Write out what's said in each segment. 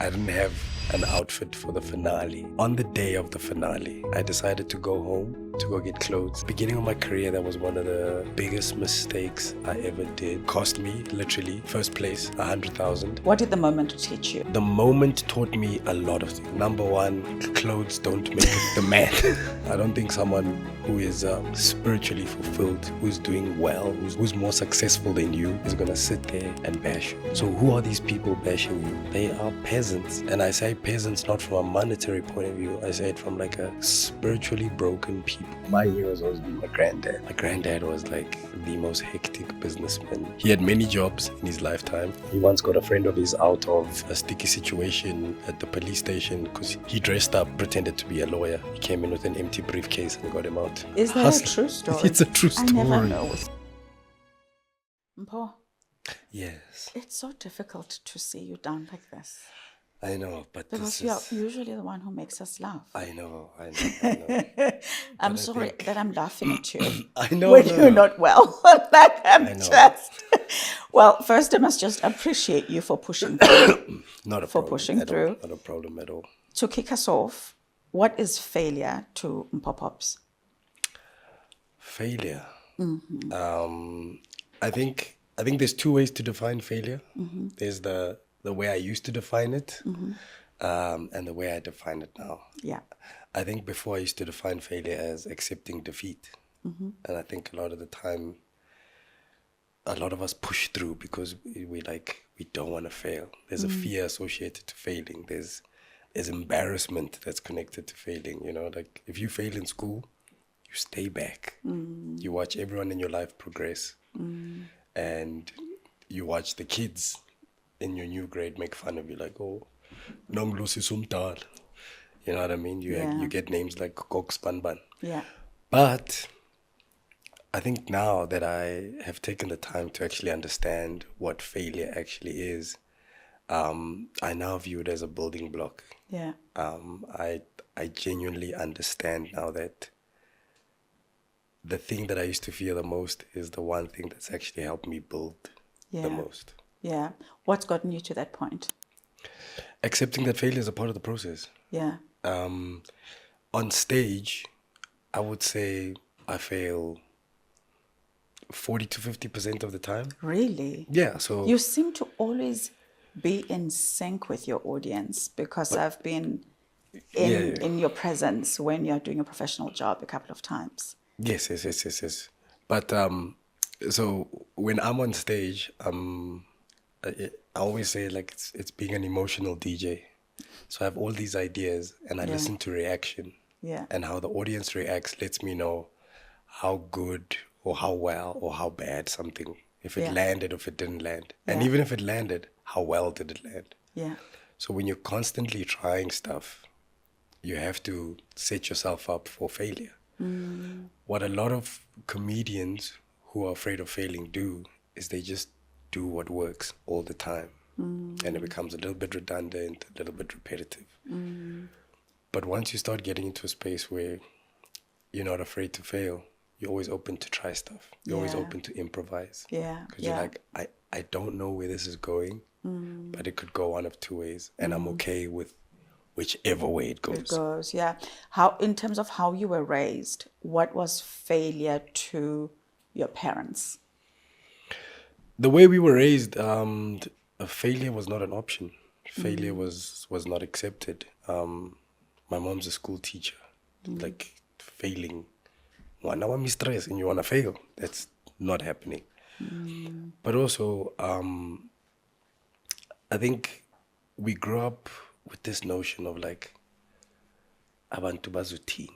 I didn't have an outfit for the finale. On the day of the finale, I decided to go home to go get clothes. Beginning of my career, that was one of the biggest mistakes I ever did. Cost me, literally, first place, 100,000. What did the moment teach you? The moment taught me a lot of things. Number one, clothes don't make the man. I don't think someone who is spiritually fulfilled, who's doing well, who's more successful than you, is gonna sit there and bash you. So who are these people bashing you? They are peasants. And I say peasants not from a monetary point of view. I say it from like a spiritually broken people. My heroes always been my granddad. My granddad was like the most hectic businessman. He had many jobs in his lifetime. He once got a friend of his out of a sticky situation at the police station because he dressed up, pretended to be a lawyer. He came in with an empty briefcase and got him out. Is that a true story? It's a true story. I never know. Mpho, yes. it's so difficult to see you down like this. I know, but because you're usually the one who makes us laugh. I know. I'm sorry that I'm laughing at you. I know. When you're not well. Like Well, first I must just appreciate you for pushing through. Not a for problem pushing at through. All. Not a problem at all. To kick us off, what is failure to Mpho Popps? Failure. I think there's two ways to define failure. There's the way I used to define it, and the way I define it now. Yeah. I think before I used to define failure as accepting defeat. And I think a lot of the time, a lot of us push through because we don't want to fail. There's a fear associated to failing. There's embarrassment that's connected to failing. You know, like if you fail in school, you stay back. You watch everyone in your life progress. And you watch the kids in your new grade make fun of you, like, oh, Nonglusi Sumtal. You know what I mean? You get names like Kok Spanban. Yeah. But I think now that I have taken the time to actually understand what failure actually is, I now view it as a building block. Yeah. I genuinely understand now that the thing that I used to fear the most is the one thing that's actually helped me build the most. Yeah. What's gotten you to that point? Accepting that failure is a part of the process. Yeah. On stage, I would say I fail 40 to 50% of the time. Really? Yeah. So you seem to always be in sync with your audience because I've been in your presence when you're doing a professional job a couple of times. Yes. But so when I'm on stage, I always say like it's being an emotional DJ. So I have all these ideas and I listen to reaction. Yeah. And how the audience reacts lets me know how good or how well or how bad something, if it landed or if it didn't land. And even if it landed, how well did it land? Yeah. So when you're constantly trying stuff, you have to set yourself up for failure. What a lot of comedians who are afraid of failing do is they just do what works all the time. And it becomes a little bit redundant, a little bit repetitive. But once you start getting into a space where you're not afraid to fail, you're always open to try stuff. You're always open to improvise. Yeah. Because you're like, I don't know where this is going, but it could go one of two ways. And I'm okay with whichever way it goes. It goes, yeah. How, in terms of how you were raised, what was failure to your parents? The way we were raised, failure was not an option. Failure was not accepted. My mom's a school teacher. Like failing, one hour mistress and you want to fail. That's not happening. But also, I think we grew up with this notion of like, abantu bazuthini.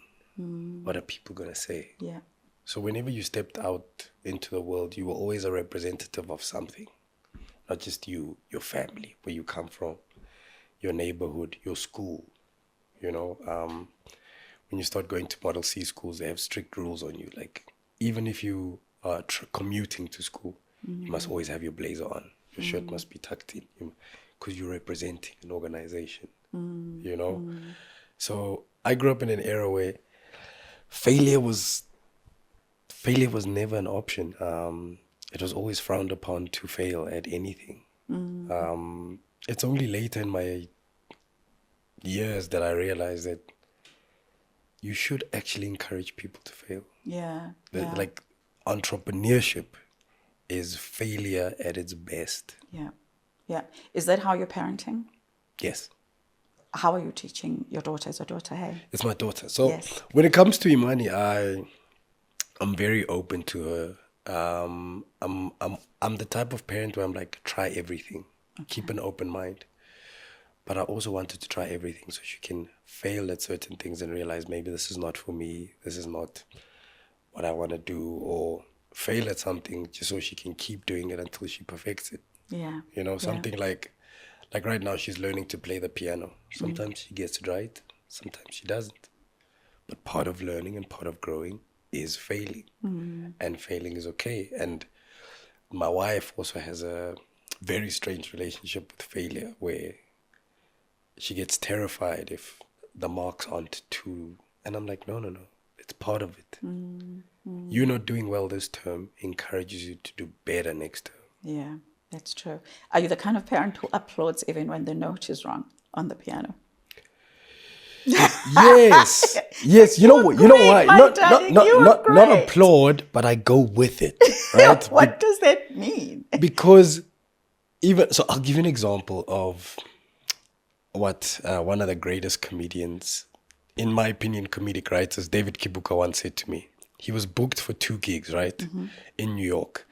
What are people going to say? Yeah. So whenever you stepped out into the world, you were always a representative of something. Not just you, your family, where you come from, your neighborhood, your school. You know, when you start going to Model C schools, they have strict rules on you. Like, even if you are commuting to school, you must always have your blazer on. Your shirt must be tucked in because you're representing an organization, you know? So I grew up in an era where failure was never an option. It was always frowned upon to fail at anything. It's only later in my years that I realized that you should actually encourage people to fail. Yeah. Like entrepreneurship is failure at its best. Yeah. Yeah. Is that how you're parenting? Yes. How are you teaching your daughter? Is your daughter, hey? It's my daughter. So Yes. when it comes to Imani, I'm very open to her. I'm the type of parent where I'm like, try everything. Keep an open mind. But I also wanted to try everything so she can fail at certain things and realize maybe this is not for me. This is not what I want to do, or fail at something just so she can keep doing it until she perfects it. Yeah. You know, something like right now she's learning to play the piano. Sometimes she gets it right, sometimes she doesn't. But part of learning and part of growing is failing. And failing is okay. And my wife also has a very strange relationship with failure, where she gets terrified if the marks aren't too. And I'm like, no. It's part of it. You're not doing well this term encourages you to do better next term. Yeah, that's true. Are you the kind of parent who applauds even when the note is wrong on the piano? Yes. Yes. You know what? You know why? Not applaud, but I go with it. Right? What does that mean? Because so I'll give you an example of what one of the greatest comedians, in my opinion, comedic writers, David Kibuka, once said to me. He was booked for 2 gigs, right, in New York.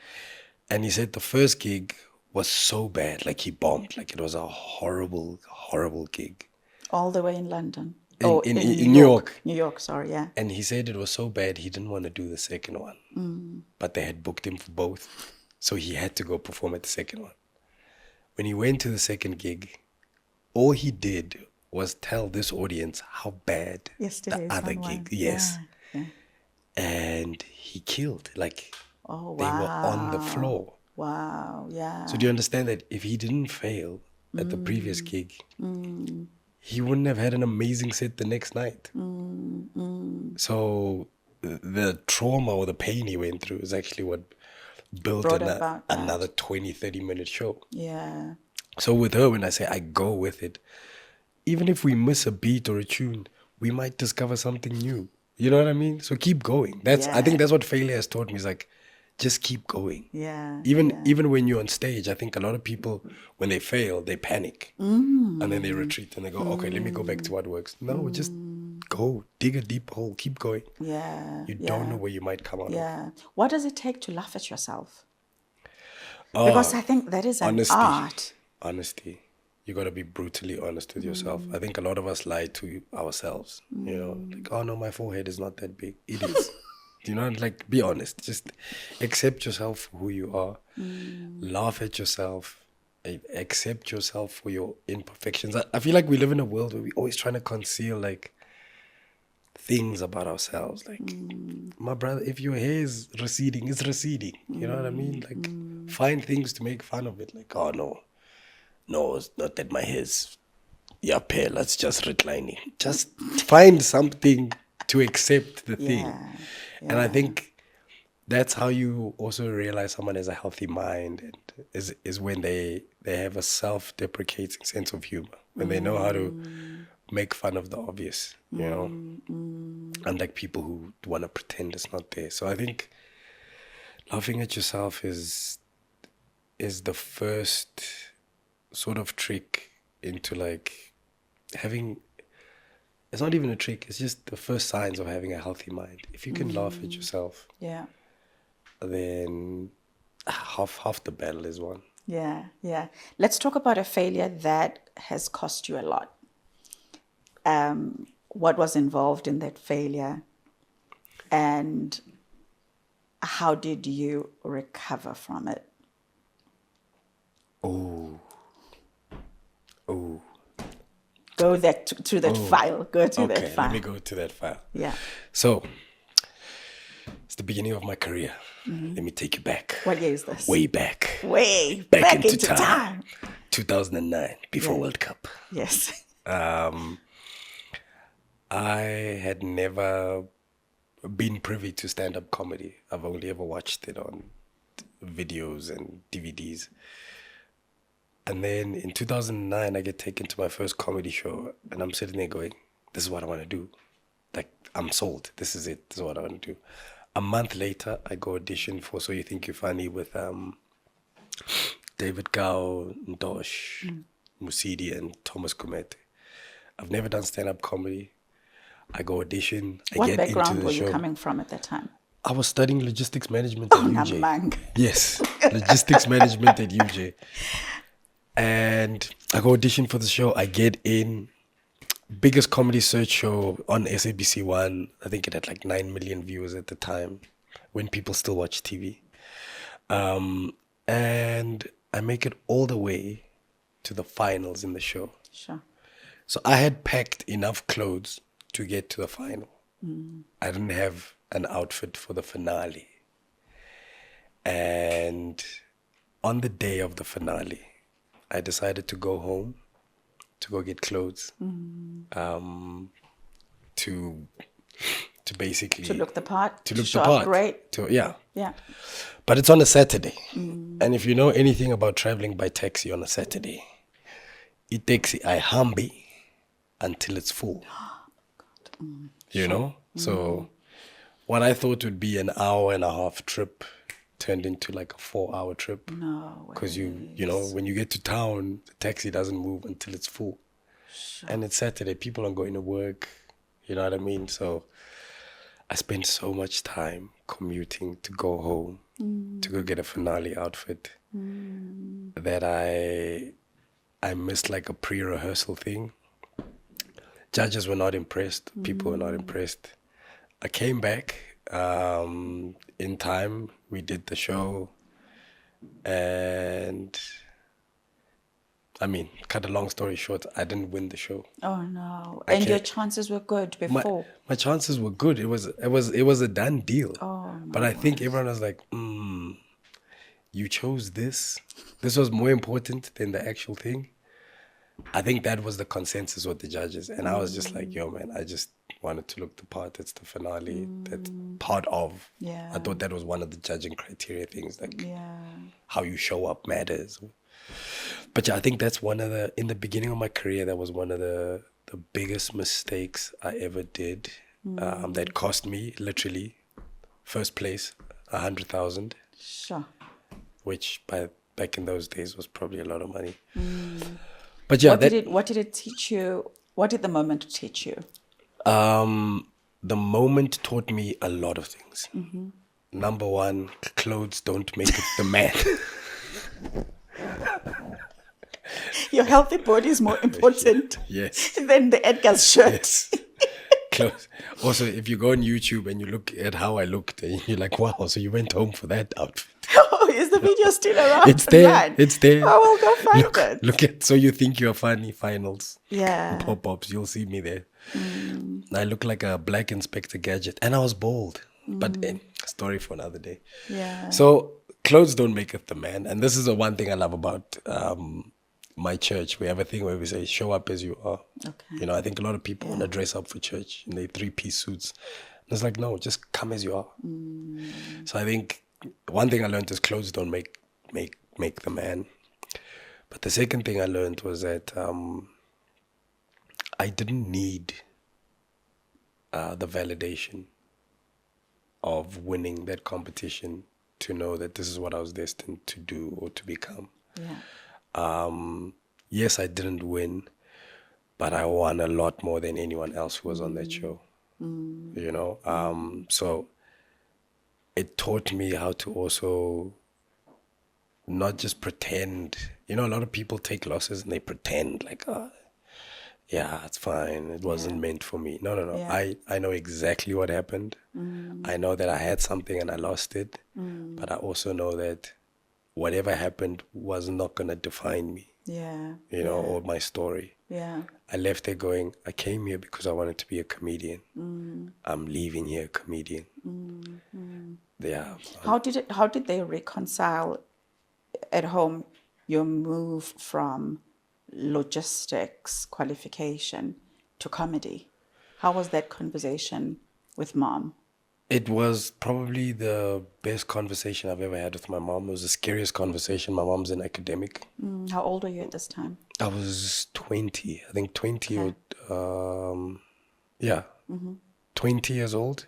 And he said the first gig was so bad, like he bombed, like it was a horrible, horrible gig. All the way in London. In New York. New York, sorry, yeah. And he said it was so bad he didn't want to do the second one. But they had booked him for both. So he had to go perform at the second one. When he went to the second gig, all he did was tell this audience how bad Yesterday's the other one. gig. Yes. Yeah. And he killed. Like, Oh, wow. they were on the floor. Wow, yeah. So do you understand that if he didn't fail at the previous gig, he wouldn't have had an amazing set the next night. So the trauma or the pain he went through is actually what built another 20, 30-minute show. Yeah. So with her, when I say I go with it, even if we miss a beat or a tune, we might discover something new. You know what I mean? So keep going. I think that's what failure has taught me, is like, just keep going. Yeah. Even when you're on stage, I think a lot of people, when they fail, they panic. And then they retreat and they go, okay, let me go back to what works. No, just go, dig a deep hole, keep going. Yeah. You don't know where you might come out of. Yeah. What does it take to laugh at yourself? Because I think that is an art. Honesty. You got to be brutally honest with yourself. I think a lot of us lie to ourselves. You know, like, oh no, my forehead is not that big. It is. You know, like, be honest. Just accept yourself for who you are. Laugh at yourself. Accept yourself for your imperfections. I feel like we live in a world where we're always trying to conceal, like, things about ourselves. Like, my brother, if your hair is receding, it's receding. You know what I mean? Like, find things to make fun of it. Like, oh no, it's not that my hair's pale. That's just reclining. Just find something to accept the thing. And I think that's how you also realize someone has a healthy mind, and is when they have a self-deprecating sense of humor, when they know how to make fun of the obvious, you know, unlike people who want to pretend it's not there. So I think laughing at yourself is the first sort of trick into, like, having. It's not even a trick. It's just the first signs of having a healthy mind. If you can laugh at yourself, then half the battle is won. Yeah. Let's talk about a failure that has cost you a lot. What was involved in that failure, and how did you recover from it? Oh. Go that to that file. Go to that file. Let me go to that file. Yeah. So, it's the beginning of my career. Let me take you back. What year is this? Way back. Way back into time. 2009, before World Cup. Yes. I had never been privy to stand-up comedy. I've only ever watched it on videos and DVDs. And then in 2009, I get taken to my first comedy show, and I'm sitting there going, this is what I want to do. Like, I'm sold. This is it. This is what I want to do. A month later, I go audition for So You Think You're Funny with David Gao, Ndosh, Musidi, and Thomas Kumete. I've never done stand-up comedy. I go audition. I What get into background the were show. you coming from at that time? I was studying logistics management at UJ. Namang. Yes, logistics management at UJ. And I go audition for the show. I get in. Biggest comedy search show on SABC One. I think it had like 9 million viewers at the time, when people still watch TV. And I make it all the way to the finals in the show. Sure. So I had packed enough clothes to get to the final. I didn't have an outfit for the finale. And on the day of the finale, I decided to go home to go get clothes, to basically To look the part. to look show the up part. great. Yeah. Yeah. But it's on a Saturday. And if you know anything about traveling by taxi on a Saturday, it takes I hambi until it's full. You know? So what I thought would be an hour and a half trip turned into like a 4-hour trip. No way. Because you know, when you get to town, the taxi doesn't move until it's full. Sure. And it's Saturday, people are going to work, you know what I mean? So I spent so much time commuting to go home, to go get a finale outfit, that I missed like a pre-rehearsal thing. Judges were not impressed, people were not impressed. I came back in time, we did the show, and I mean, cut a long story short, I didn't win the show. Oh no. And your chances were good before. My chances were good. It was a done deal. Oh, but I think everyone was like, you chose this. This was more important than the actual thing. I think that was the consensus with the judges. And I was just like, yo, man, I just wanted to look the part. It's the finale. That's part of. Yeah. I thought that was one of the judging criteria things, like Yeah. how you show up matters. But yeah, I think that's in the beginning of my career, that was one of the biggest mistakes I ever did. That cost me literally first place, 100,000, Sure. which back in those days was probably a lot of money. But yeah, What did it teach you? What did the moment teach you? the moment taught me a lot of things. Number one, clothes don't make it the man. Your healthy body is more important Yes. than the Edgar's shirt. Yes. Clothes. Also, if you go on YouTube and you look at how I looked, and you're like, wow, so you went home for that outfit. Oh, is the video still around? It's there. Man. It's there. I will go find it. Look at So You Think You're Funny finals. Yeah. Mpho Popps, you'll see me there. I look like a black Inspector Gadget, and I was bald. But story for another day. Yeah. So clothes don't make it the man, and this is the one thing I love about my church. We have a thing where we say, show up as you are. Okay. You know, I think a lot of people want to dress up for church in their 3-piece suits. And it's like, no, just come as you are. So I think one thing I learned is clothes don't make the man. But the second thing I learned was that I didn't need the validation of winning that competition to know that this is what I was destined to do or to become. Yeah. Yes, I didn't win, but I won a lot more than anyone else who was on that show. You know, so it taught me how to also not just pretend. You know, a lot of people take losses and they pretend like, oh, yeah, it's fine. It wasn't meant for me. No. Yeah. I know exactly what happened. I know that I had something and I lost it. But I also know that whatever happened was not going to define me, Yeah. you know, or my story. Yeah. I left there going, I came here because I wanted to be a comedian. I'm leaving here a comedian. Yeah. How did they reconcile at home your move from logistics qualification to comedy? How was that conversation with mom? It was probably the best conversation I've ever had with my mom. It was the scariest conversation. My mom's an academic. How old are you at this time? I was 20, I think 20 Okay. or, yeah, 20 years old.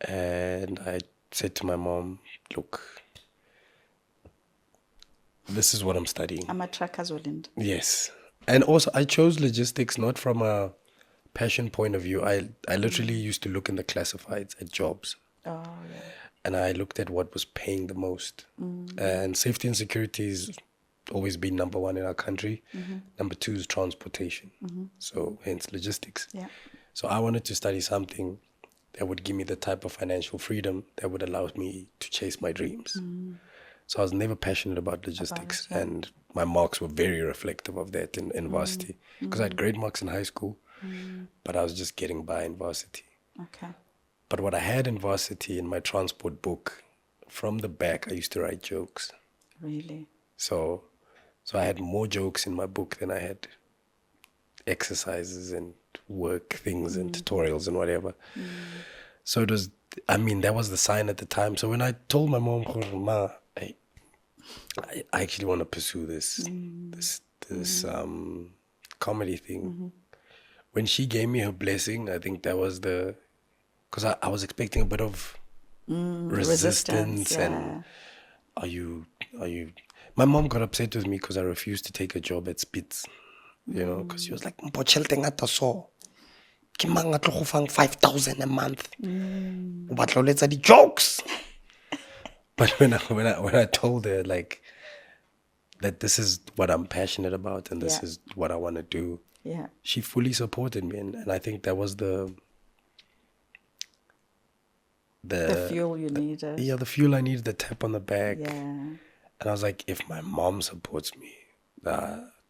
And I said to my mom, look, this is what I'm studying. I'm a tracker, Zolind. Yes. And also, I chose logistics not from a passion point of view. I literally used to look in the classifieds at jobs. Oh, yeah. And I looked at what was paying the most. And safety and security has always been number one in our country. Number two is transportation. So hence logistics. Yeah. So I wanted to study something that would give me the type of financial freedom that would allow me to chase my dreams. So I was never passionate about logistics. yeah. And my marks were very reflective of that in varsity. Because I had great marks in high school, but I was just getting by in varsity. Okay. But what I had in varsity in my transport book, from the back, I used to write jokes. Really? So I had more jokes in my book than I had exercises and work things and tutorials and whatever. So it was, I mean, that was the sign at the time. So when I told my mom, Ma, I actually want to pursue this comedy thing. When she gave me her blessing, I think that was because I was expecting a bit of resistance yeah. and are you my mom got upset with me because I refused to take a job at Spitz, because she was like, "Mpho tjhelete e ngata so ke mang a tlo go fang 5,000 a month o batla o letsa di jokes." But when I told her like that this is what I'm passionate about and this Yeah. is what I want to do, Yeah. she fully supported me, and I think that was the fuel you needed. the fuel I needed, the tap on the back. Yeah. And I was like, if my mom supports me,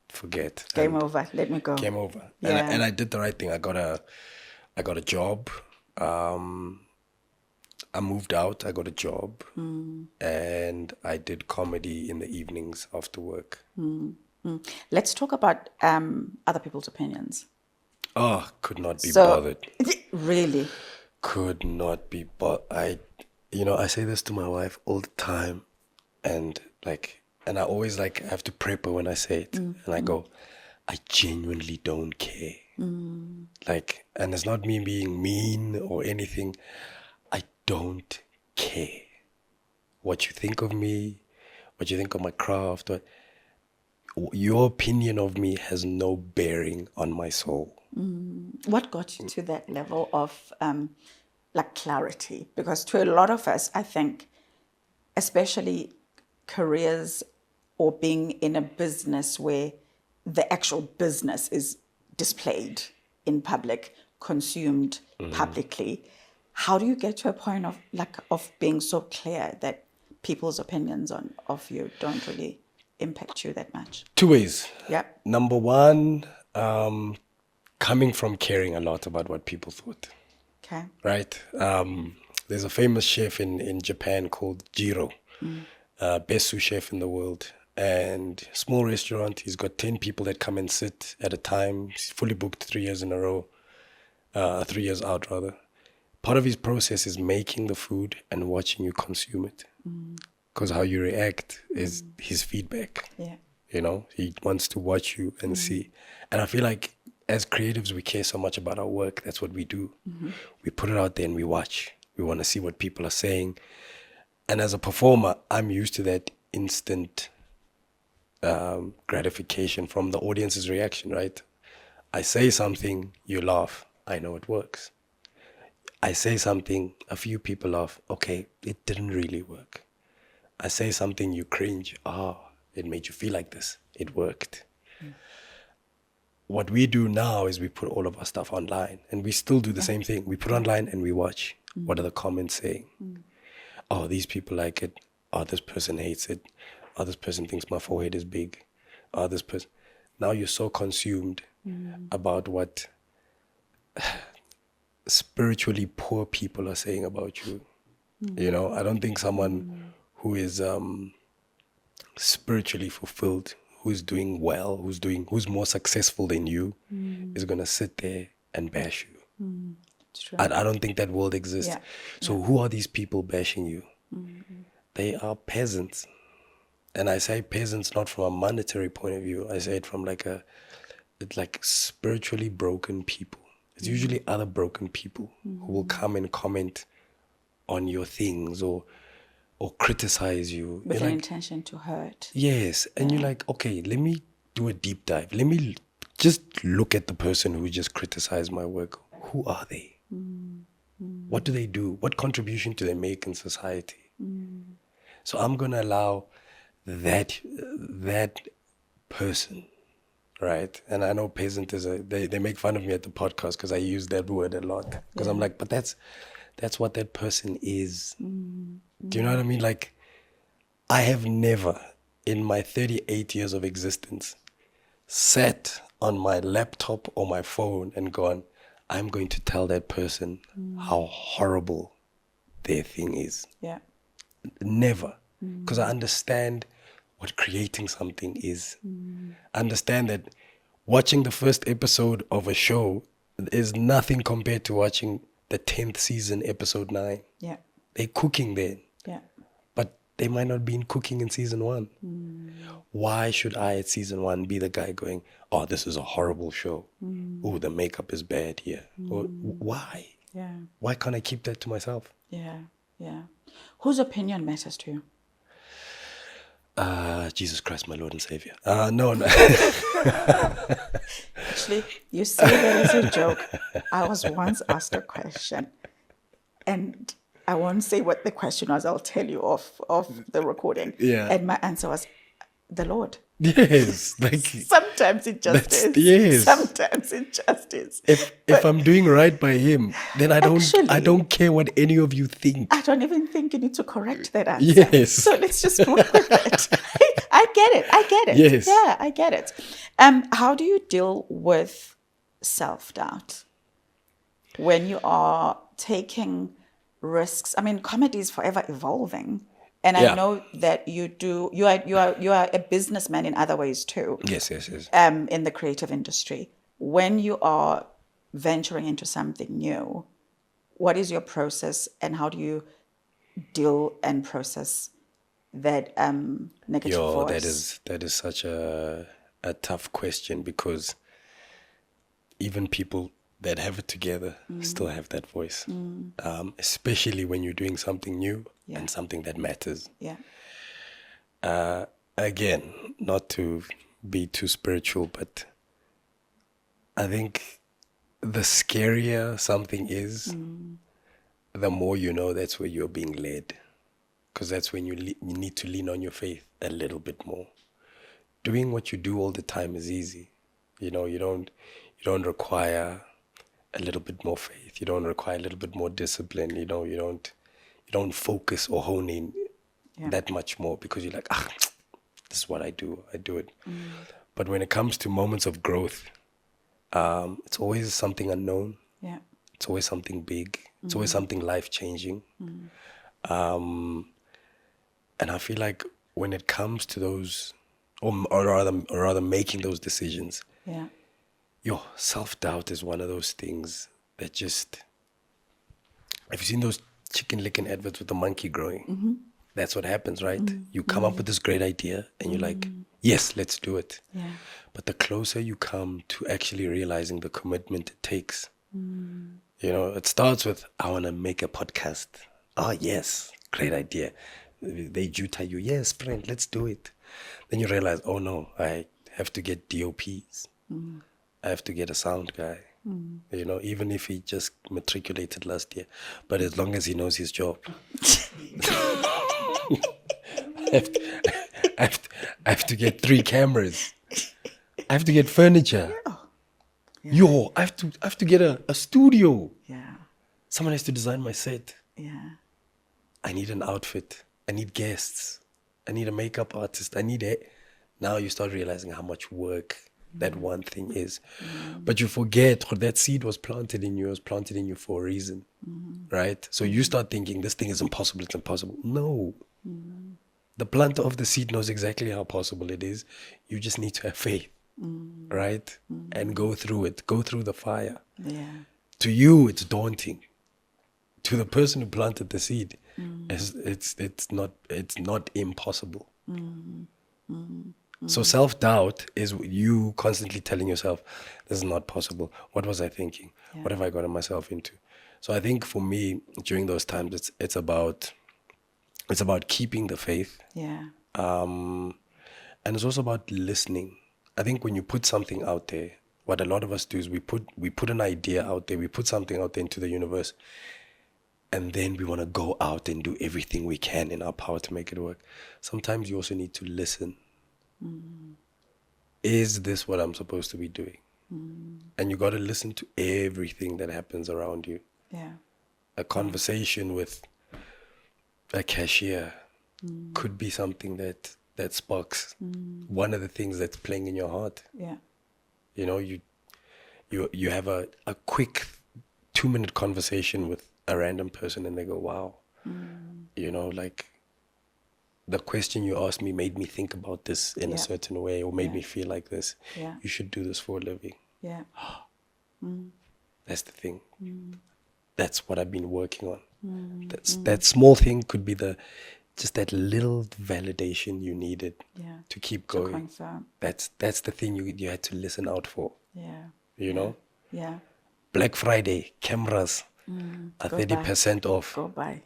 forget. Game And over. Let me go. Game over. Yeah. And I did the right thing. I got a job. I moved out. I got a job, and I did comedy in the evenings after work. Let's talk about other people's opinions. Oh, could not be So, bothered. really? Could not be bothered. I say this to my wife all the time, and I always I have to prep her when I say it, and I go, I genuinely don't care. And it's not me being mean or anything. I don't care what you think of me, what you think of my craft. Your opinion of me has no bearing on my soul. What got you to that level of clarity? Because to a lot of us, I think, especially careers or being in a business where the actual business is displayed in public, consumed publicly, how do you get to a point of being so clear that people's opinions of you don't really impact you that much? Two ways. Yeah. Number one, coming from caring a lot about what people thought. Okay. Right? There's a famous chef in Japan called Jiro, best sous chef in the world. And small restaurant, he's got 10 people that come and sit at a time. He's fully booked 3 years in a row, 3 years out rather. Part of his process is making the food and watching you consume it. Because how you react is his feedback. Yeah. He wants to watch you and see. And I feel like as creatives, we care so much about our work. That's what we do. We put it out there and we watch. We want to see what people are saying. And as a performer, I'm used to that instant gratification from the audience's reaction, right? I say something, you laugh. I know it works. I say something, a few people laugh. Okay, it didn't really work. I say something, you cringe. It made you feel like this. It worked. What we do now is we put all of our stuff online, and we still do the same thing. We put online and we watch. What are the comments saying? Oh, these people like it. Oh, this person hates it. Oh, this person thinks my forehead is big. Oh, this person. Now you're so consumed about what spiritually poor people are saying about you. I don't think someone who is spiritually fulfilled, who's doing well, who's more successful than you, is gonna sit there and bash you. True. I don't think that world exists. Yeah. So who are these people bashing you? They are peasants. And I say peasants not from a monetary point of view. I say it from it's like spiritually broken people. It's usually other broken people who will come and comment on your things or criticize you. With You're an like, intention to hurt. yes. And you're like, okay, let me do a deep dive. Let me just look at the person who just criticized my work. Who are they? What do they do? What contribution do they make in society? So I'm going to allow that person, right? And I know peasant is they make fun of me at the podcast because I use that word a lot. Because I'm like, but that's what that person is. Do you know what I mean? Like, I have never in my 38 years of existence sat on my laptop or my phone and gone, I'm going to tell that person how horrible their thing is. Yeah. Never. Because I understand what creating something is. I understand that watching the first episode of a show is nothing compared to watching the 10th season, episode 9. Yeah. They're cooking there. Yeah. But they might not be cooking in season 1. Why should I at season 1 be the guy going, oh, this is a horrible show. Oh, the makeup is bad here. Or, why? Yeah. Why can't I keep that to myself? Yeah. Yeah. Whose opinion matters to you? Jesus Christ, my Lord and Savior. No. Actually, you say that as a joke. I was once asked a question, and I won't say what the question was. I'll tell you off the recording. Yeah. And my answer was, the Lord. Yes. Like, Sometimes it just is. yes. Sometimes it just is. If I'm doing right by him, then I Actually, don't care what any of you think. I don't even think you need to correct that answer. Yes. So let's just move with it. I get it. Yes. Yeah, I get it. How do you deal with self-doubt when you are taking risks? I mean, comedy is forever evolving. And I know that you are a businessman in other ways too. Yes. In the creative industry. When you are venturing into something new, what is your process and how do you deal and process that negative voice? That is such a tough question because even people that have it together still have that voice, especially when you're doing something new and something that matters. Yeah. Again, not to be too spiritual, but I think the scarier something is, the more you know that's where you're being led. Because that's when you need to lean on your faith a little bit more. Doing what you do all the time is easy. You know, you don't require a little bit more faith. You don't require a little bit more discipline. You don't focus or hone in that much more because you're like, this is what I do. I do it. But when it comes to moments of growth, it's always something unknown. Yeah. It's always something big. It's always something life-changing. And I feel like when it comes to those, or rather making those decisions, your self-doubt is one of those things that just, have you seen those chicken licking adverts with the monkey growing? That's what happens, right? You come up with this great idea and you're like, yes, let's do it. Yeah. But the closer you come to actually realizing the commitment it takes, you know, it starts with, I want to make a podcast. Oh, yes, great idea. They juta you, yes, friend, let's do it. Then you realize, oh no, I have to get DOPs. I have to get a sound guy, you know, even if he just matriculated last year. But as long as he knows his job. I have to get 3 cameras. I have to get furniture. I have to get a studio. Yeah. Someone has to design my set. Yeah. I need an outfit. I need guests. I need a makeup artist. I need it. Now you start realizing how much work that one thing is. But you forget that seed was planted in you. It was planted in you for a reason, right? So you start thinking this thing is impossible. It's impossible. No. The planter of the seed knows exactly how possible it is. You just need to have faith, right? And go through it. Go through the fire to you it's daunting. To the person who planted the seed, it's not impossible. So self-doubt is you constantly telling yourself, this is not possible. What was I thinking? What have I gotten myself into? So I think for me, during those times, it's about keeping the faith. Yeah. And it's also about listening. I think when you put something out there, what a lot of us do is we put an idea out there, we put something out there into the universe, and then we want to go out and do everything we can in our power to make it work. Sometimes you also need to listen. Is this what I'm supposed to be doing? And you got to listen to everything that happens around you. Yeah. A conversation with a cashier could be something that sparks one of the things that's playing in your heart. Yeah. You know, you have a quick 2-minute conversation with a random person and they go, wow, you know, like the question you asked me made me think about this in a certain way, or made me feel like this. Yeah. You should do this for a living. Yeah. That's the thing. That's what I've been working on. That small thing could be just that little validation you needed to keep going. To confirm. That's the thing you had to listen out for. Yeah. You know? Yeah. Black Friday, cameras are 30% off. Go buy.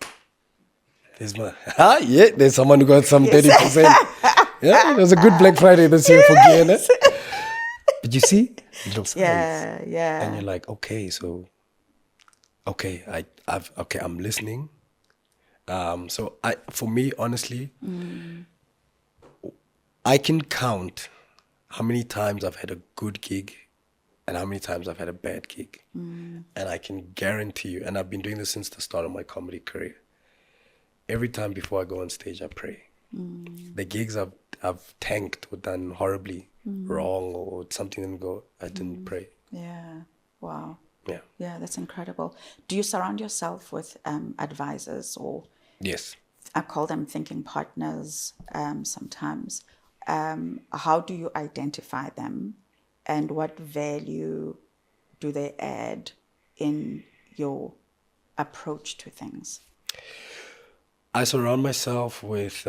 There's someone who got some 30%. Yeah, it was a good Black Friday this year for Guyana. But you see, little signs. Yeah. And you're like, okay, I'm listening. For me, honestly, I can count how many times I've had a good gig and how many times I've had a bad gig. And I can guarantee you, and I've been doing this since the start of my comedy career, every time before I go on stage, I pray. The gigs I've tanked or done horribly wrong or something didn't go, I didn't pray. Yeah. Wow. Yeah. Yeah, that's incredible. Do you surround yourself with advisors, or Yes. I call them thinking partners sometimes? How do you identify them, and what value do they add in your approach to things? I surround myself with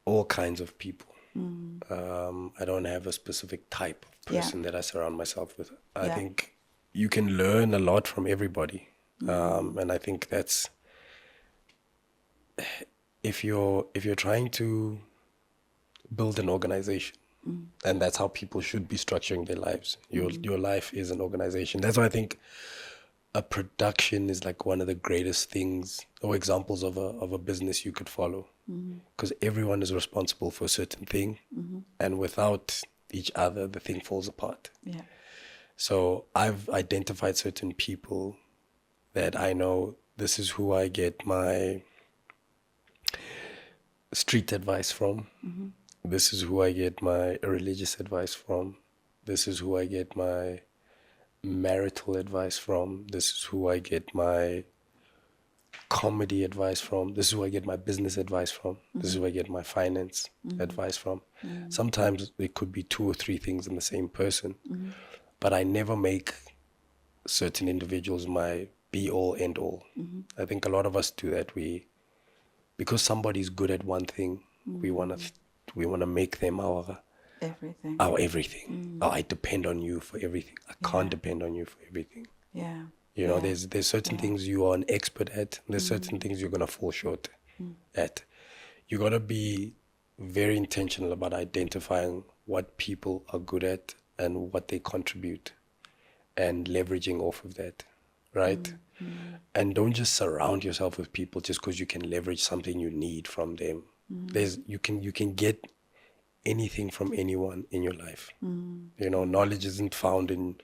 all kinds of people. I don't have a specific type of person that I surround myself with. I think you can learn a lot from everybody. And I think that's, if you're trying to build an organization, and that's how people should be structuring their lives. Your life is an organization. That's why I think a production is like one of the greatest things or examples of a business you could follow, because everyone is responsible for a certain thing, and without each other, the thing falls apart. Yeah. So I've identified certain people that I know this is who I get my street advice from. This is who I get my religious advice from. This is who I get my marital advice from. This is who I get my comedy advice from. This is who I get my business advice from. This is who I get my finance advice from. Sometimes it could be 2 or 3 things in the same person, but I never make certain individuals my be all end all. I think a lot of us do that. Because somebody's good at one thing, we want to make them our everything. I depend on you for everything. I can't depend on you for everything. Yeah. You know, there's certain things you are an expert at. There's certain things you're gonna fall short at. You gotta be very intentional about identifying what people are good at and what they contribute, and leveraging off of that, right? And don't just surround yourself with people just because you can leverage something you need from them. You can get anything from anyone in your life. You know, knowledge isn't found in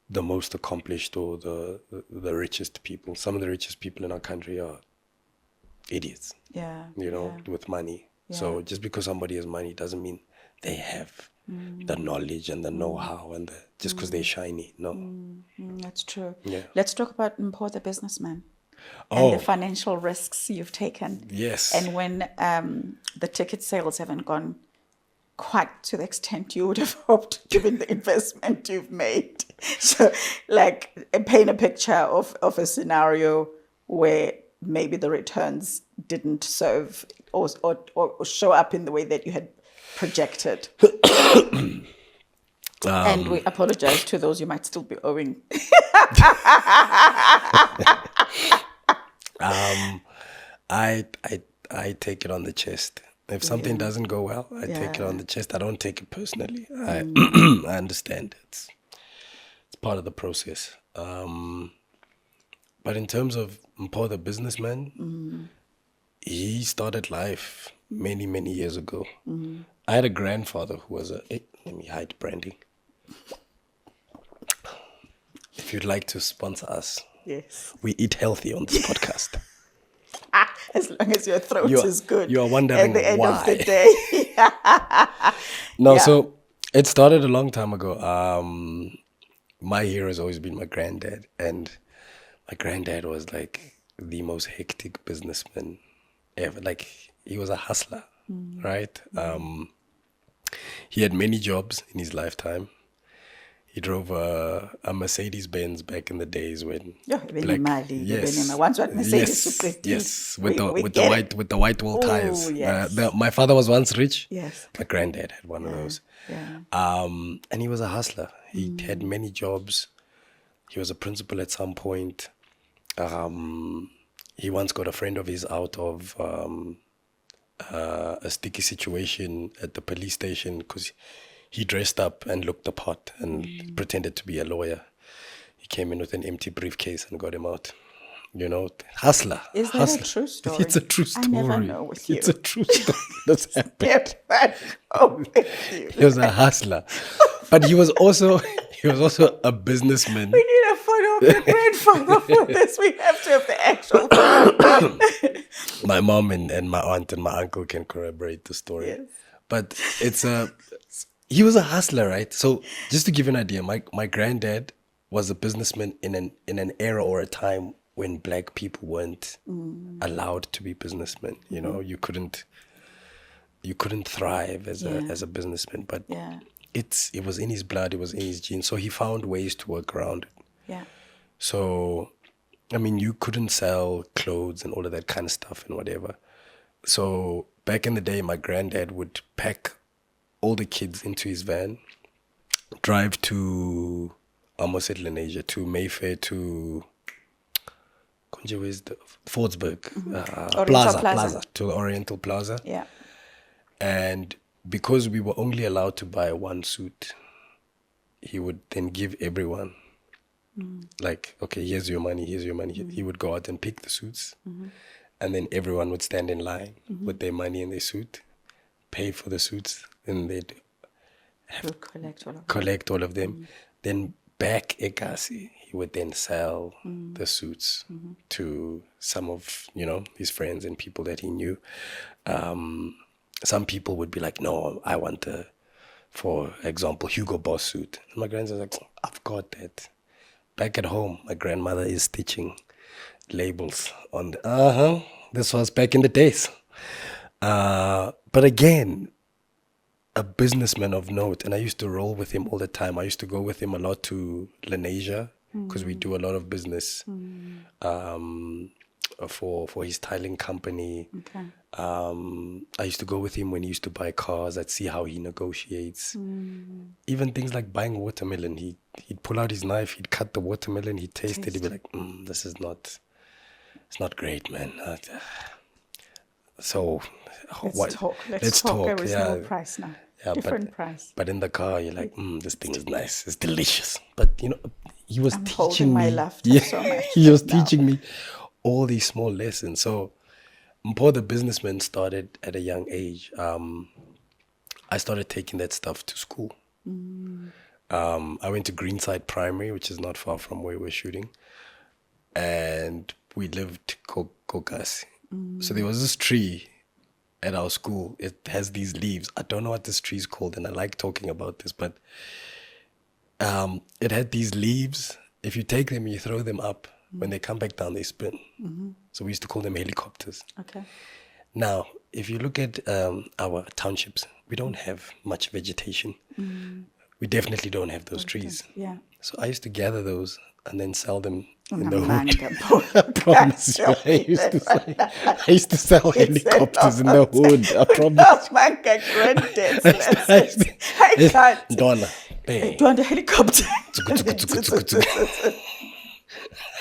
the most accomplished or the richest people. Some of the richest people in our country are idiots. Yeah. You know, with money. Yeah. So just because somebody has money doesn't mean they have the knowledge and the know-how and just because they're shiny. No. That's true. Yeah. Let's talk about Mpho the businessman and the financial risks you've taken. Yes. And when the ticket sales haven't gone quite to the extent you would have hoped given the investment you've made. So like paint a picture of a scenario where maybe the returns didn't serve or show up in the way that you had projected. And we apologize to those you might still be owing. I take it on the chest. If something doesn't go well, I take it on the chest. I don't take it personally. I understand it's part of the process. But in terms of Mpho the businessman, he started life many, many years ago. I had a grandfather who was let me hide branding. If you'd like to sponsor us, Yes. we eat healthy on this podcast. As long as your throat is good. You are wondering at the end why. of the day. No, so it started a long time ago. My hero has always been my granddad, and my granddad was like the most hectic businessman ever. Like he was a hustler, right? He had many jobs in his lifetime. He drove a Mercedes Benz back in the days when once what Mercedes yes, with the white wall tires. Yes. My father was once rich. Yes. My granddad had one of those. Yeah. And he was a hustler. He had many jobs. He was a principal at some point. He once got a friend of his out of a sticky situation at the police station because he dressed up and looked the part and pretended to be a lawyer. He came in with an empty briefcase and got him out. You know, hustler. Is that a true story? It's a true story. I never know with you. It's a true story. That's happened. He was a hustler. But he was also a businessman. We need a photo of your grandfather for this. We have to have the actual photo. My mom and my aunt and my uncle can corroborate the story. Yes. But he was a hustler, right? So just to give you an idea, my granddad was a businessman in an era or a time when black people weren't allowed to be businessmen. You know, you couldn't thrive as a businessman. But it was in his blood, it was in his genes. So he found ways to work around it. Yeah. So I mean, you couldn't sell clothes and all of that kind of stuff and whatever. So back in the day, my granddad would pack all the kids into his van, drive to, I almost said Lenasia, to Mayfair, to Fordsburg, Plaza, to Oriental Plaza. Yeah. And because we were only allowed to buy one suit, he would then give everyone, like, okay, here's your money. He would go out and pick the suits. And then everyone would stand in line with their money in their suit, pay for the suits, and they'd collect all of them. Then back Ekasi, he would then sell the suits to some of, his friends and people that he knew. Some people would be like, no, I want for example, Hugo Boss suit. And my grandson's like, I've got that. Back at home, my grandmother is stitching labels on this was back in the days. But again, a businessman of note, and I used to roll with him all the time. I used to go with him a lot to Lenasia because we do a lot of business for his tiling company. Okay. I used to go with him when he used to buy cars. I'd see how he negotiates. Even things like buying watermelon. He'd pull out his knife, he'd cut the watermelon, he'd taste it, he'd be like, this is not, it's not great, man. So let's talk. There was no price now. Yeah, different price. But in the car, you're like, this thing is nice. It's delicious. But, he was I'm teaching holding my me. laughter so much. He was teaching me all these small lessons. So Mpho the businessman started at a young age. I started taking that stuff to school. I went to Greenside Primary, which is not far from where we're shooting. And we lived Kokasi. So there was this tree at our school. It has these leaves. I don't know what this tree is called, and I like talking about this, but it had these leaves. If you take them and you throw them up, when they come back down, they spin. So we used to call them helicopters. Okay. Now, if you look at our townships we don't have much vegetation. We definitely don't have those trees. Yeah. So I used to gather those and then sell them in the Manga hood. boy. I promise you, I used to sell helicopters in the hood. I promise. Oh my God, granddad's lessons. I can't. Donna, Do bang. you want a helicopter?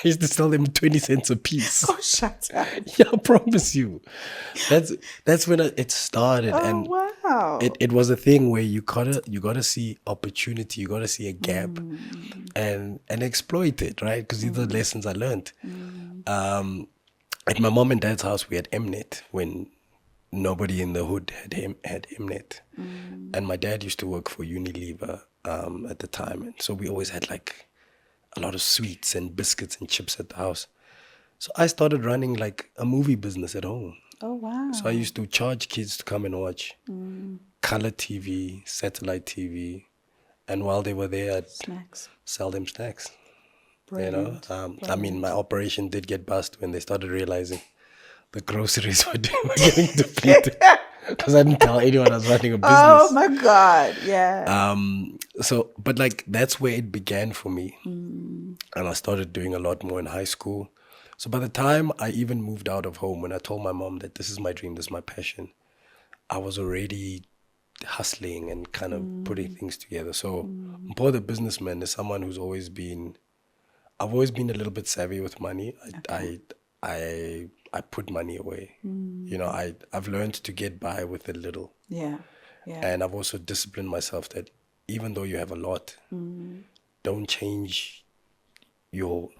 I used to sell them 20 cents a piece. Oh, shut up. Yeah, I promise you. That's when it started. Oh, And wow. it was a thing where you gotta see opportunity, you gotta see a gap and exploit it, right? Because these are the lessons I learned. At my mom and dad's house, we had Mnet when nobody in the hood had Mnet. And my dad used to work for Unilever at the time. And so we always had like a lot of sweets and biscuits and chips at the house. So I started running like a movie business at home. Oh, wow. So I used to charge kids to come and watch color TV, satellite TV. And while they were there, I'd Snacks. sell them snacks. Brilliant. I mean, my operation did get bust when they started realizing the groceries were getting depleted. Because I didn't tell anyone I was running a business. Oh my God. Yeah. So, but like, that's where it began for me. And I started doing a lot more in high school. So by the time I even moved out of home, when I told my mom that this is my dream, this is my passion, I was already hustling and kind of putting things together. So Mpho the businessman is someone who's always been, I've always been a little bit savvy with money. I put money away. You know, I've learned to get by with a little. Yeah. Yeah. And I've also disciplined myself that even though you have a lot, don't change your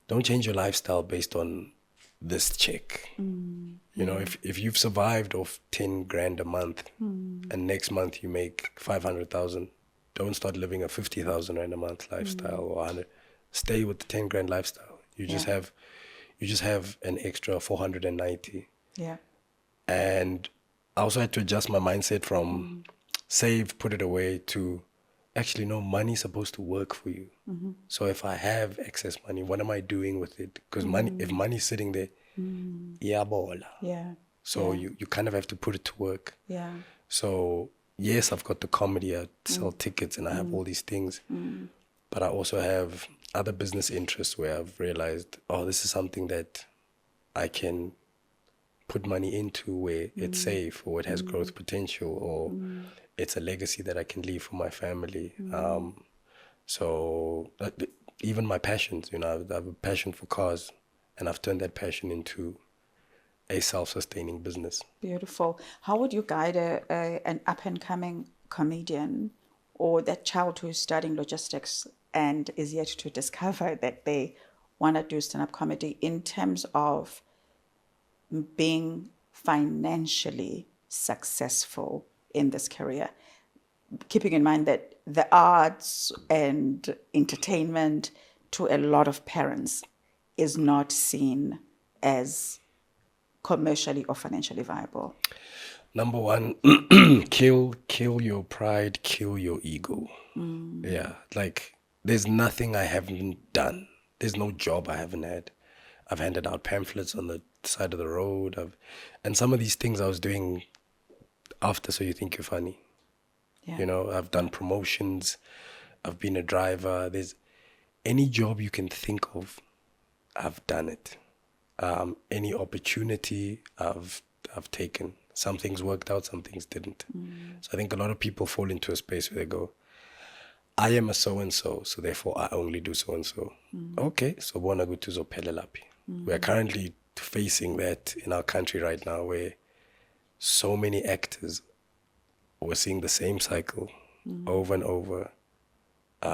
lifestyle based on this check. You know, if you've survived off 10 grand a month and next month you make 500,000, don't start living a 50,000 rand a month lifestyle or 100. Stay with the 10 grand lifestyle. You just have an extra 490. Yeah. And I also had to adjust my mindset from save, put it away, to actually, no, money's supposed to work for you. So if I have excess money, what am I doing with it? Because if money's sitting there, yeah. So you kind of have to put it to work. Yeah. So yes, I've got the comedy, I sell tickets and I have all these things, but I also have other business interests where I've realized, oh, this is something that I can put money into where it's safe or it has growth potential or it's a legacy that I can leave for my family. So even my passions, you know, I have a passion for cars and I've turned that passion into a self-sustaining business. Beautiful. How would you guide an up-and-coming comedian or that child who's studying logistics and is yet to discover that they want to do stand-up comedy in terms of being financially successful in this career, keeping in mind that the arts and entertainment to a lot of parents is not seen as commercially or financially viable? Number one, kill your pride, kill your ego. Yeah, like there's nothing I haven't done. There's no job I haven't had. I've handed out pamphlets on the side of the road. And some of these things I was doing after So You Think You're Funny. Yeah. You know, I've done promotions. I've been a driver. There's any job you can think of, I've done it. Any opportunity I've taken. Some things worked out, some things didn't. So I think a lot of people fall into a space where they go, I am a so-and-so, so therefore I only do so-and-so. Okay, so bona go tuzo pelelapi. We are currently facing that in our country right now where so many actors were seeing the same cycle over and over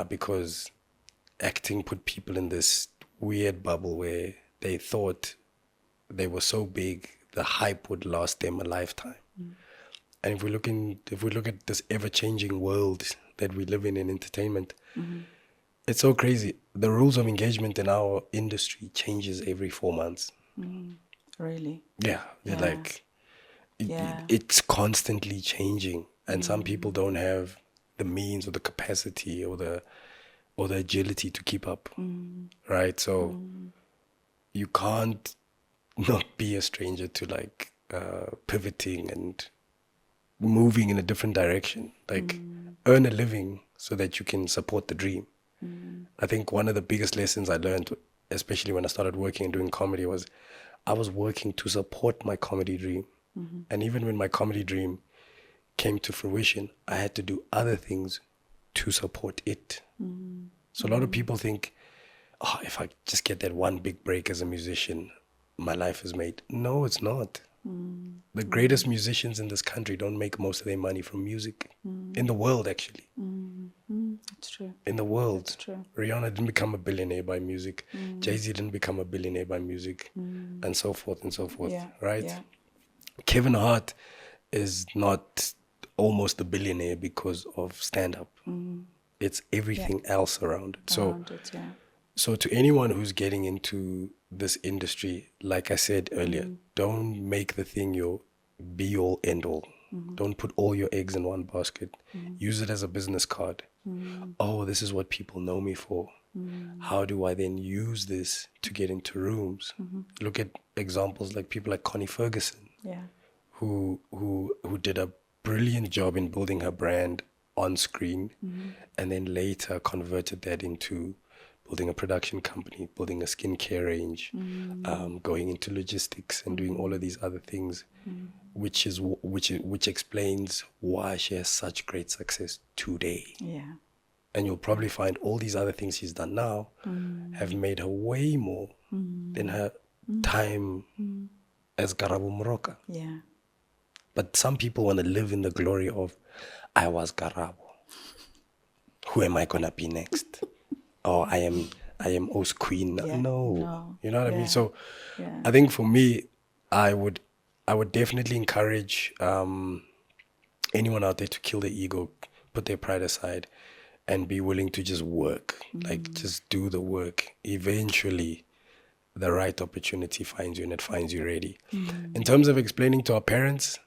because acting put people in this weird bubble where they thought they were so big, the hype would last them a lifetime. And if we look at this ever-changing world that we live in entertainment, it's so crazy. The rules of engagement in our industry changes every 4 months. Really? Yeah, they're like, it's constantly changing. And some people don't have the means or the capacity or the agility to keep up, right? So you can't not be a stranger to like pivoting and moving in a different direction. Like earn a living so that you can support the dream. I think one of the biggest lessons I learned, especially when I started working and doing comedy, was I was working to support my comedy dream. And even when my comedy dream came to fruition, I had to do other things to support it. So a lot of people think, oh, if I just get that one big break as a musician, my life is made. No, it's not. The greatest musicians in this country don't make most of their money from music. In the world, actually. That's true. In the world. That's true. Rihanna didn't become a billionaire by music. Jay-Z didn't become a billionaire by music. And so forth and so forth. Yeah, Right? yeah. Kevin Hart is not almost a billionaire because of stand-up. It's everything else around it. Around it, yeah. So to anyone who's getting into this industry, like I said earlier, don't make the thing your be-all, end-all. Don't put all your eggs in one basket. Use it as a business card. Oh, this is what people know me for. How do I then use this to get into rooms? Look at examples like people like Connie Ferguson, Yeah. who did a brilliant job in building her brand on screen, and then later converted that into building a production company, building a skincare range, going into logistics and doing all of these other things, which explains why she has such great success today. Yeah. And you'll probably find all these other things she's done now have made her way more than her time as Karabo Moroka. Yeah. But some people want to live in the glory of, I was Karabo. Who am I gonna be next? Oh, I am O's queen. Yeah. No. You know what I mean? Yeah. So Yeah. I think for me, I would definitely encourage anyone out there to kill their ego, put their pride aside, and be willing to just work. Like, just do the work. Eventually, the right opportunity finds you, and it finds you ready. In terms of explaining to our parents,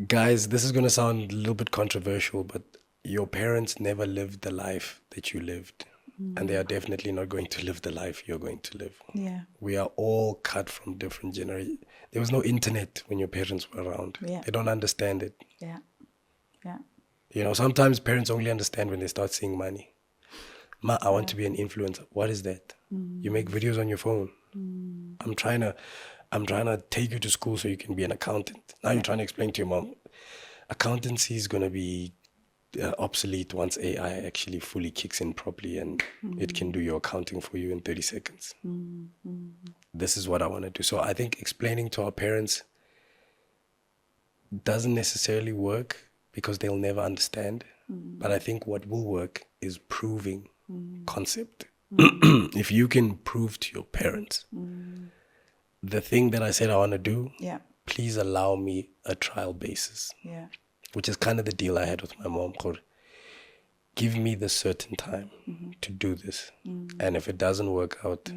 guys, this is going to sound a little bit controversial, but your parents never lived the life that you lived. And they are definitely not going to live the life you're going to live. Yeah. We are all cut from different generations. There was no internet when your parents were around. Yeah. They don't understand it. Yeah. Yeah. You know, sometimes parents only understand when they start seeing money. Ma, I want to be an influencer. What is that? You make videos on your phone. I'm trying to take you to school so you can be an accountant. Now you're trying to explain to your mom, accountancy is going to be obsolete once AI actually fully kicks in properly and it can do your accounting for you in 30 seconds. This is what I want to do. So I think explaining to our parents doesn't necessarily work because they'll never understand. But I think what will work is proving concept. If you can prove to your parents the thing that I said I want to do, Yeah. please allow me a trial basis. Yeah. Which is kind of the deal I had with my mom. Give me the certain time to do this. And if it doesn't work out,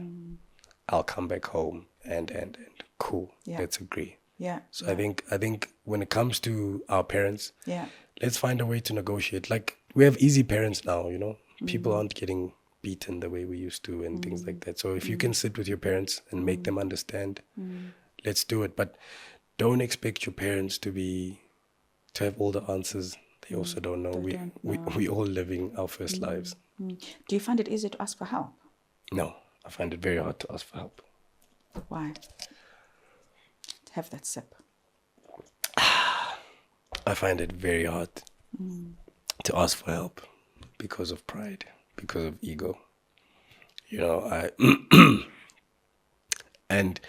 I'll come back home and cool. Yeah. Let's agree. Yeah. So I think when it comes to our parents, Yeah. let's find a way to negotiate. Like, we have easy parents now, you know. People aren't getting beaten the way we used to and things like that. So if you can sit with your parents and make them understand, let's do it. But don't expect your parents to have all the answers. They also don't know. We all living our first lives. Do you find it easy to ask for help? No, I find it very hard to ask for help. Why? Have that sip. I find it very hard to ask for help because of pride, because of ego. You know, and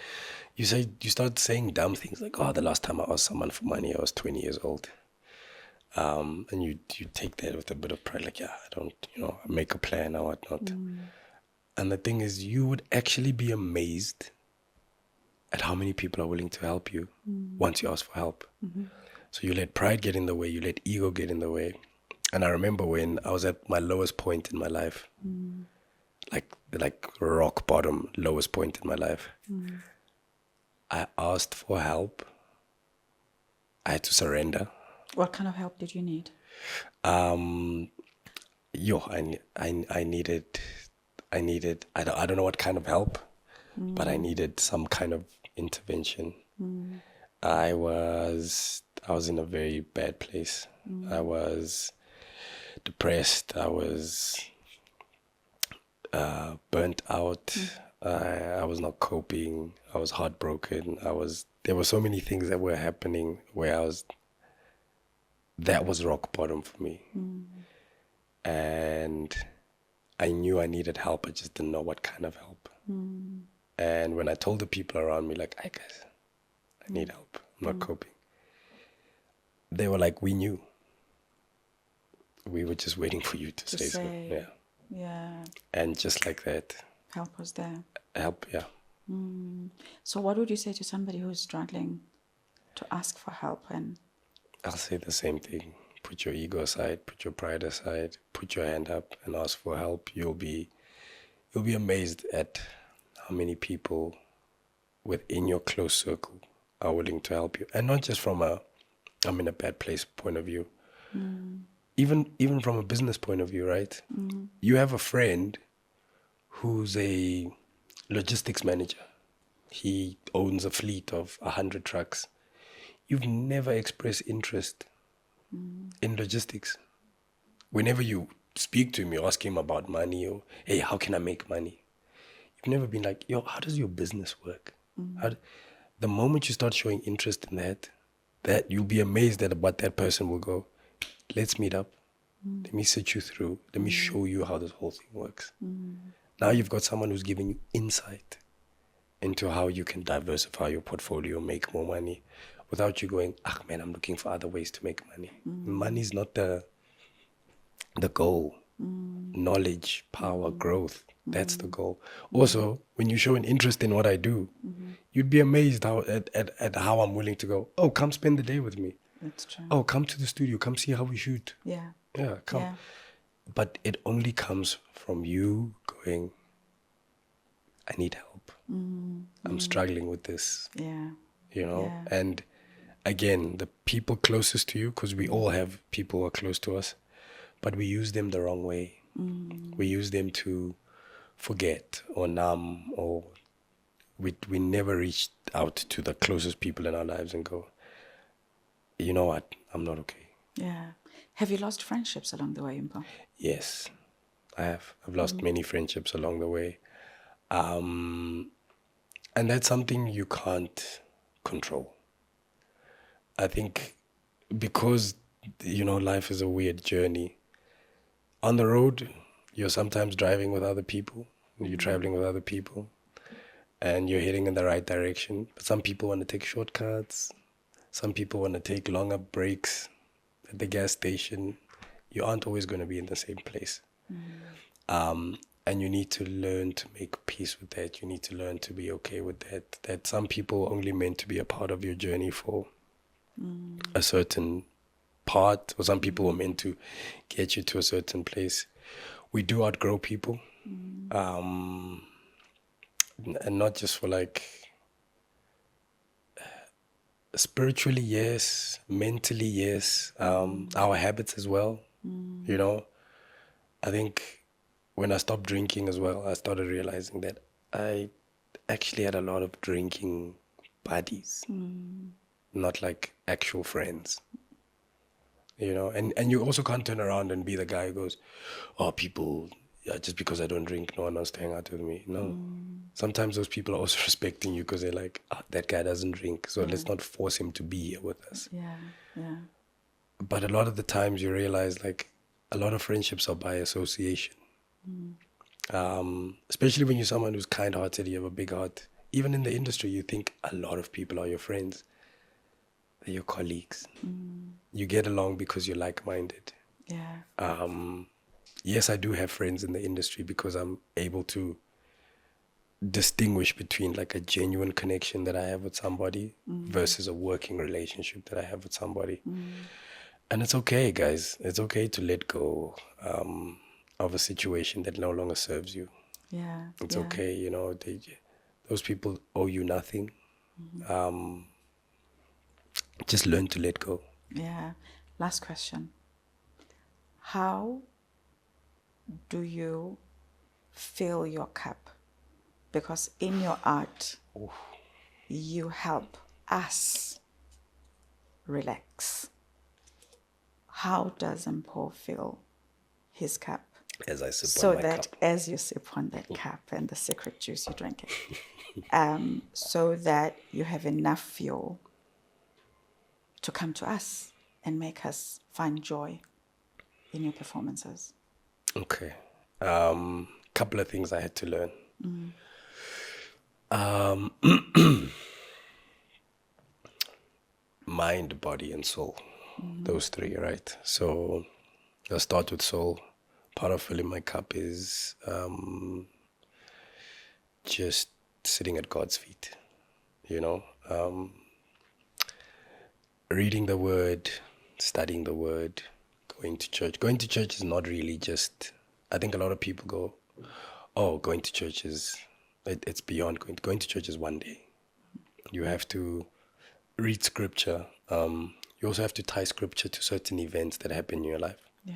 you start saying dumb things like, oh, the last time I asked someone for money, I was 20 years old. And you take that with a bit of pride, like, yeah, I don't, I make a plan or whatnot. And the thing is, you would actually be amazed at how many people are willing to help you once you ask for help. So you let pride get in the way, you let ego get in the way. And I remember when I was at my lowest point in my life, like rock bottom, lowest point in my life, I asked for help. I had to surrender. What kind of help did you need? I needed, I don't know what kind of help, but I needed some kind of intervention. I was I was in a very bad place. I was depressed. I was burnt out. I was not coping. I was heartbroken. There were so many things that were happening where that was rock bottom for me. And I knew I needed help. I just didn't know what kind of help. And when I told the people around me, like, hey guys, I need help. I'm not coping. They were like, we knew. We were just waiting for you to say so. Yeah. Yeah. And just like that. Help was there. Help, yeah. So what would you say to somebody who's struggling to ask for help? And I'll say the same thing. Put your ego aside, put your pride aside, put your hand up and ask for help. You'll be amazed at how many people within your close circle are willing to help you. And not just from I'm in a bad place point of view. Even from a business point of view, right? You have a friend who's a logistics manager. He owns a fleet of 100 trucks. You've never expressed interest in logistics. Whenever you speak to him, you ask him about money or, hey, how can I make money? You've never been like, yo, how does your business work? The moment you start showing interest in that you'll be amazed at what that person will go, let's meet up. Let me sit you through. Let me show you how this whole thing works. Now you've got someone who's giving you insight into how you can diversify your portfolio, make more money, without you going, man, I'm looking for other ways to make money. Money is not the goal. Knowledge, power, growth, that's the goal. Also, when you show an interest in what I do, you'd be amazed at how I'm willing to go, oh, come spend the day with me. that's true. Oh, come to the studio, come see how we shoot. Yeah. Yeah, come. Yeah. But it only comes from you going, I need help. I'm struggling with this, Yeah. Yeah. And again, the people closest to you, because we all have people who are close to us, but we use them the wrong way. We use them to forget or numb, or we never reached out to the closest people in our lives and go, you know what, I'm not okay. Yeah. Have you lost friendships along the way, Mpho? Yes, I have. I've lost many friendships along the way. And that's something you can't control. I think because, life is a weird journey. On the road, you're sometimes driving with other people. You're traveling with other people. And you're heading in the right direction. But some people want to take shortcuts. Some people want to take longer breaks at the gas station. You aren't always going to be in the same place. And you need to learn to make peace with that. You need to learn to be okay with that. That some people are only meant to be a part of your journey for a certain part, or some people are meant to get you to a certain place. We do outgrow people. And not just for spiritually, yes. Mentally, yes. Our habits as well. I think when I stopped drinking as well, I started realizing that I actually had a lot of drinking buddies, not like actual friends. And you also can't turn around and be the guy who goes, oh, people, just because I don't drink, no one wants to hang out with me. No. Sometimes those people are also respecting you because they're like, that guy doesn't drink, so let's not force him to be here with us. Yeah. Yeah. But a lot of the times you realize a lot of friendships are by association. Especially when you're someone who's kind-hearted, you have a big heart. Even in the industry, you think a lot of people are your friends. They're your colleagues. You get along because you're like-minded. Yeah. Yes, I do have friends in the industry because I'm able to distinguish between a genuine connection that I have with somebody versus a working relationship that I have with somebody. And it's okay, guys. It's okay to let go of a situation that no longer serves you. Yeah. It's okay, those people owe you nothing. Just learn to let go. Yeah. Last question. How do you fill your cup? Because in your art, you help us relax. How does Mpho fill his cup? As I sip So on my that cup. as you sip on that cup and the secret juice you're drinking, so that you have enough fuel to come to us and make us find joy in your performances. Okay. Couple of things I had to learn. Mind, body, and soul. Those three, right? So I'll start with soul. Part of filling my cup is just sitting at God's feet, you know, reading the word, studying the word, going to church. Going to church is not really just, I think a lot of people go, oh, going to church is, it's beyond going to church is one day. You have to read scripture. You also have to tie scripture to certain events that happen in your life. Yeah.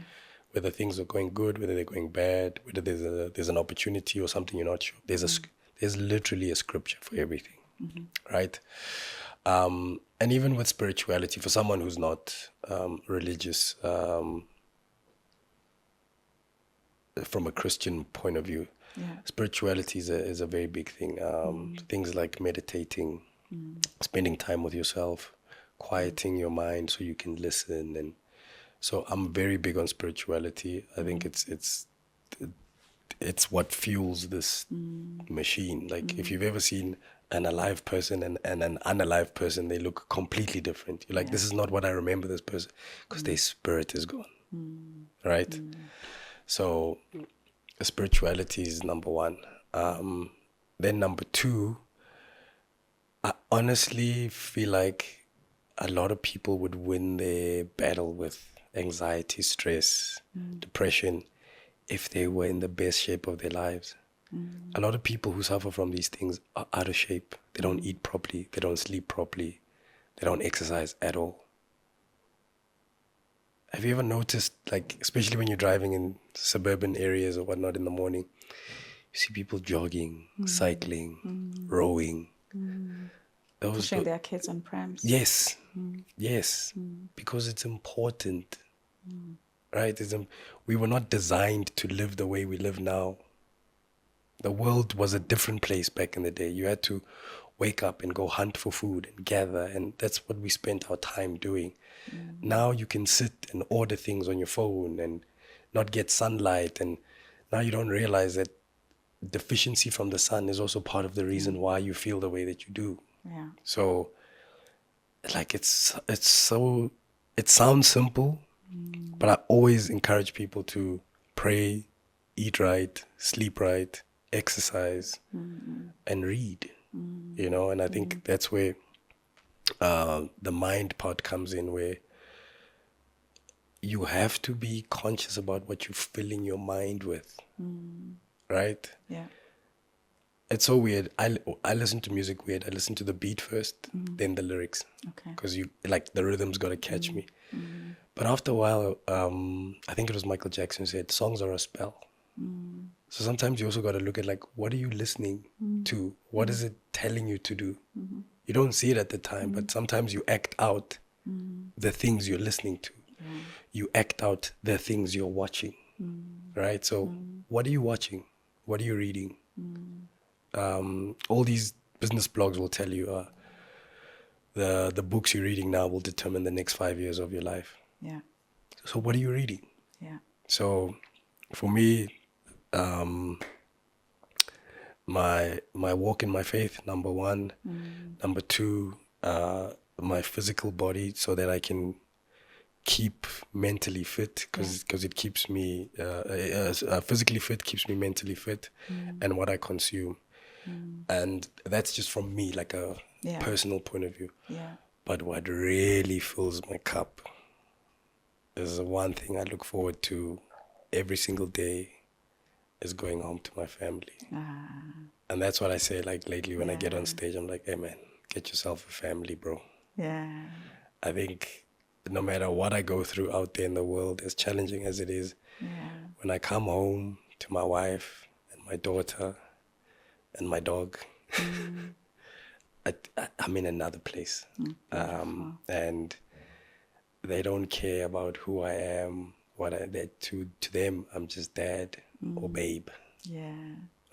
Whether things are going good, whether they're going bad, whether there's an opportunity or something you're not sure. There's literally a scripture for everything, right? And even with spirituality, for someone who's not religious, from a Christian point of view, spirituality is a very big thing. Things like meditating, spending time with yourself, quieting your mind so you can listen, and so I'm very big on spirituality. I think it's what fuels this machine. Like if you've ever seen an alive person and an unalive person, they look completely different. You're like, this is not what I remember this person, because their spirit is gone, right? So spirituality is number one. Then number two, I honestly feel like a lot of people would win their battle with anxiety, stress, depression, if they were in the best shape of their lives. A lot of people who suffer from these things are out of shape. They don't eat properly. They don't sleep properly. They don't exercise at all. Have you ever noticed, like, especially when you're driving in suburban areas or whatnot in the morning, you see people jogging, cycling, rowing. Pushing their kids on prams. Yes, yes, because it's important, right? We were not designed to live the way we live now. The world was a different place back in the day. You had to wake up and go hunt for food and gather, and that's what we spent our time doing. Now you can sit and order things on your phone and not get sunlight, and now you don't realize that deficiency from the sun is also part of the reason why you feel the way that you do. Yeah. So, like, it sounds simple, but I always encourage people to pray, eat right, sleep right, exercise, and read. You know, and I think that's where the mind part comes in, where you have to be conscious about what you're filling your mind with, right? Yeah. It's so weird. I listen to music weird. I listen to the beat first, then the lyrics. Okay. Because the rhythm's got to catch me. But after a while, I think it was Michael Jackson who said, songs are a spell. So sometimes you also got to look at, like, what are you listening to? What is it telling you to do? You don't see it at the time, but sometimes you act out the things you're listening to. You act out the things you're watching, right? So what are you watching? What are you reading? All these business blogs will tell you the books you're reading now will determine the next 5 years of your life. Yeah. So what are you reading? Yeah. So for me, my walk in my faith, number one. Number two, my physical body, so that I can keep mentally fit, because it keeps me physically fit, keeps me mentally fit, and what I consume. And that's just from me, like a personal point of view. Yeah. But what really fills my cup is the one thing I look forward to every single day, is going home to my family. And that's what I say, like, lately when I get on stage, I'm like, hey man, get yourself a family, bro. Yeah. I think no matter what I go through out there in the world, as challenging as it is, when I come home to my wife and my daughter and my dog, I'm in another place. And they don't care about who I am, to them, I'm just dad or babe, Yeah.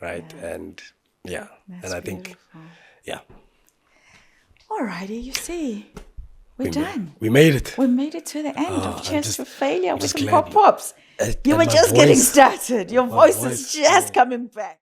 right? Yeah. And yeah, That's and I think, beautiful. yeah, Alrighty, you see, we're done. we made it. We made it to the end of Cheers to Failure I'm with just Mpho glad. Popps. You And were my just getting voice- started. Your my voice is just coming back.